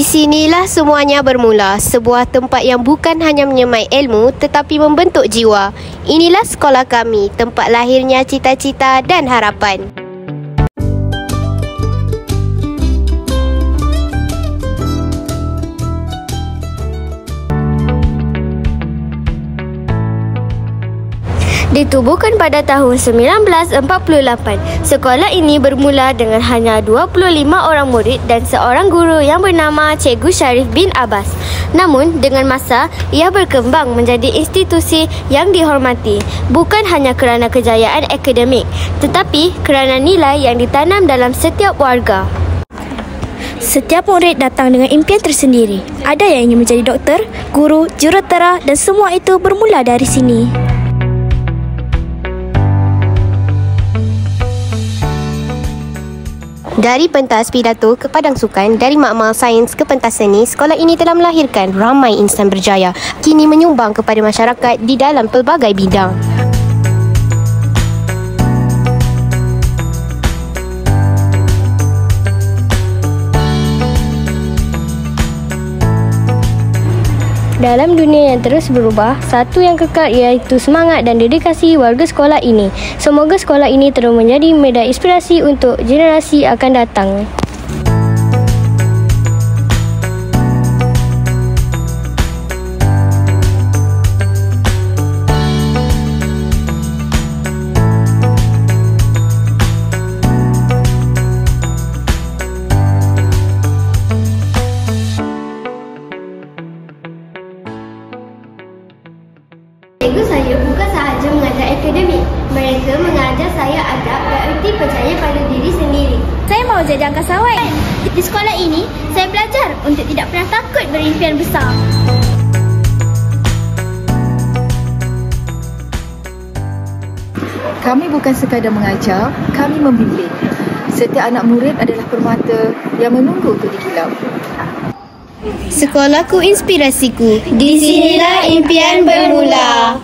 sinilah semuanya bermula, sebuah tempat yang bukan hanya menyemai ilmu tetapi membentuk jiwa. Inilah sekolah kami, tempat lahirnya cita-cita dan harapan. Ditubuhkan pada tahun 1948, sekolah ini bermula dengan hanya 25 orang murid dan seorang guru yang bernama Cikgu Sharif bin Abbas. Namun, dengan masa, ia berkembang menjadi institusi yang dihormati, bukan hanya kerana kejayaan akademik, tetapi kerana nilai yang ditanam dalam setiap warga. Setiap murid datang dengan impian tersendiri. Ada yang ingin menjadi doktor, guru, jurutera dan semua itu bermula dari sini. Dari pentas pidato ke padang sukan, dari makmal sains ke pentas seni, sekolah ini telah melahirkan ramai insan berjaya, kini menyumbang kepada masyarakat di dalam pelbagai bidang. Dalam dunia yang terus berubah, satu yang kekal iaitu semangat dan dedikasi warga sekolah ini. Semoga sekolah ini terus menjadi media inspirasi untuk generasi akan datang. Cikgu saya bukan sahaja mengajar akademik. Mereka mengajar saya adab dan erti percaya pada diri sendiri. Saya mahu jadi angkasawan. Di sekolah ini, saya belajar untuk tidak pernah takut berimpian besar. Kami bukan sekadar mengajar, kami membimbing. Setiap anak murid adalah permata yang menunggu untuk dikilau. Sekolahku inspirasiku, di sinilah impian bermula.